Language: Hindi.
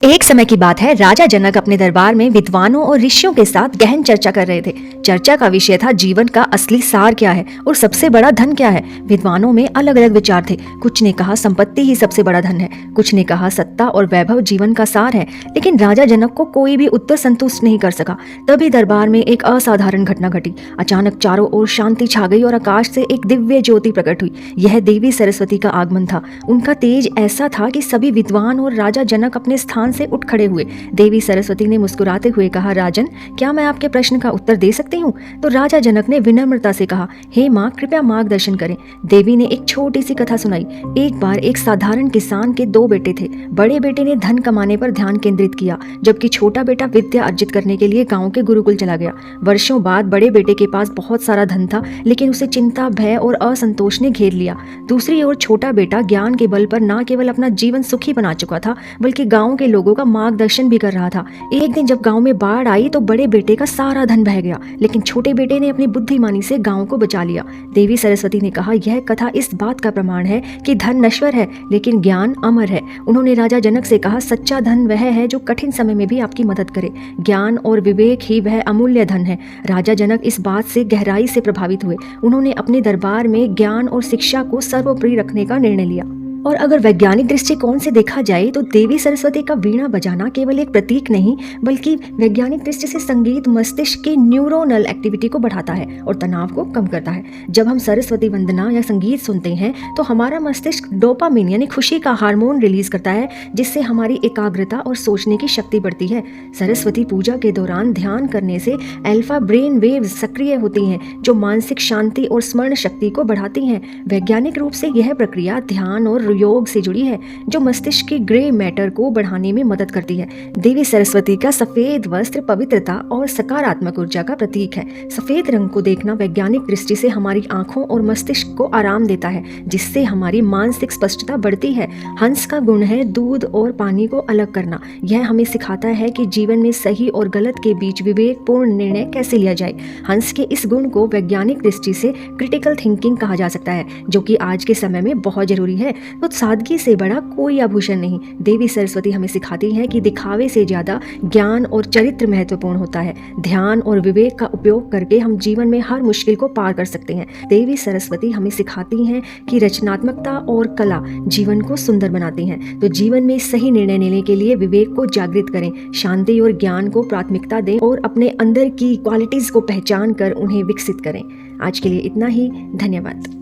एक समय की बात है, राजा जनक अपने दरबार में विद्वानों और ऋषियों के साथ गहन चर्चा कर रहे थे। चर्चा का विषय था जीवन का असली सार क्या है और सबसे बड़ा धन क्या है। विद्वानों में अलग अलग विचार थे। कुछ ने कहा संपत्ति ही सबसे बड़ा धन है, कुछ ने कहा सत्ता और वैभव जीवन का सार है। लेकिन राजा जनक को कोई भी उत्तर संतुष्ट नहीं कर सका। तभी दरबार में एक असाधारण घटना घटी। अचानक चारों ओर शांति छा गई और आकाश से एक दिव्य ज्योति प्रकट हुई। यह देवी सरस्वती का आगमन था। उनका तेज ऐसा था कि सभी विद्वान और राजा जनक अपने स्थान से उठ खड़े हुए। देवी सरस्वती ने मुस्कुराते हुए कहा, राजन, क्या मैं आपके प्रश्न का उत्तर दे सकती हूँ? तो राजा जनक ने विनम्रता से कहा, हे माँ, कृपया मार्गदर्शन करें। देवी ने एक छोटी सी कथा सुनाई। एक बार एक साधारण किसान के दो बेटे थे। बड़े बेटे ने धन कमाने पर ध्यान केंद्रित किया, जबकि छोटा बेटा विद्या अर्जित करने के लिए गांव के गुरुकुल चला गया। वर्षों बाद बड़े बेटे के पास बहुत सारा धन था, लेकिन उसे चिंता, भय और असंतोष ने घेर लिया। दूसरी ओर छोटा बेटा ज्ञान के बल पर न केवल अपना जीवन सुखी बना चुका था, बल्कि गांव के लोगों का मार्गदर्शन भी कर रहा था। एक दिन जब गांव में बाढ़ आई तो बड़े बेटे का सारा धन बह गया, लेकिन छोटे बेटे ने अपनी बुद्धिमानी से गांव को बचा लिया। देवी सरस्वती ने कहा, यह कथा इस बात का प्रमाण है कि धन नश्वर है, लेकिन ज्ञान अमर है। उन्होंने राजा जनक से कहा, सच्चा धन वह है जो कठिन समय में भी आपकी मदद करे। ज्ञान और विवेक ही वह अमूल्य धन है। राजा जनक इस बात से गहराई से प्रभावित हुए। उन्होंने अपने दरबार में ज्ञान और शिक्षा को सर्वोपरि रखने का निर्णय लिया। और अगर वैज्ञानिक दृष्टिकोण से देखा जाए तो देवी सरस्वती का वीणा बजाना केवल एक प्रतीक नहीं, बल्कि वैज्ञानिक दृष्टि से संगीत मस्तिष्क की न्यूरोनल एक्टिविटी को बढ़ाता है और तनाव को कम करता है। जब हम सरस्वती वंदना या संगीत सुनते हैं तो हमारा मस्तिष्क डोपामिन यानी खुशी का हार्मोन रिलीज करता है, जिससे हमारी एकाग्रता और सोचने की शक्ति बढ़ती है। सरस्वती पूजा के दौरान ध्यान करने से अल्फा ब्रेन वेव्स सक्रिय होती हैं, जो मानसिक शांति और स्मरण शक्ति को बढ़ाती हैं। वैज्ञानिक रूप से यह प्रक्रिया ध्यान और योग से जुड़ी है, जो मस्तिष्क की ग्रे मैटर को बढ़ाने में मदद करती है। देवी सरस्वती का सफेद वस्त्र पवित्रता और सकारात्मक ऊर्जा का प्रतीक है। सफेद रंग को देखना वैज्ञानिक दृष्टि से हमारी आंखों और मस्तिष्क को आराम देता है, जिससे हमारी मानसिक स्पष्टता बढ़ती है। हंस का गुण है दूध और पानी को अलग करना। यह हमें सिखाता है कि जीवन में सही और गलत के बीच विवेकपूर्ण निर्णय कैसे लिया जाए। हंस के इस गुण को वैज्ञानिक दृष्टि से क्रिटिकल थिंकिंग कहा जा सकता है, जो कि आज के समय में बहुत जरूरी है। तो सादगी से बड़ा कोई आभूषण नहीं। देवी सरस्वती हमें सिखाती है कि दिखावे से ज्यादा ज्ञान और चरित्र महत्वपूर्ण होता है। ध्यान और विवेक का उपयोग करके हम जीवन में हर मुश्किल को पार कर सकते हैं। देवी सरस्वती हमें सिखाती हैं कि रचनात्मकता और कला जीवन को सुंदर बनाती हैं। तो जीवन में सही निर्णय लेने के लिए विवेक को जागृत करें, शांति और ज्ञान को प्राथमिकता दें और अपने अंदर की क्वालिटीज को पहचान कर उन्हें विकसित करें। आज के लिए इतना ही। धन्यवाद।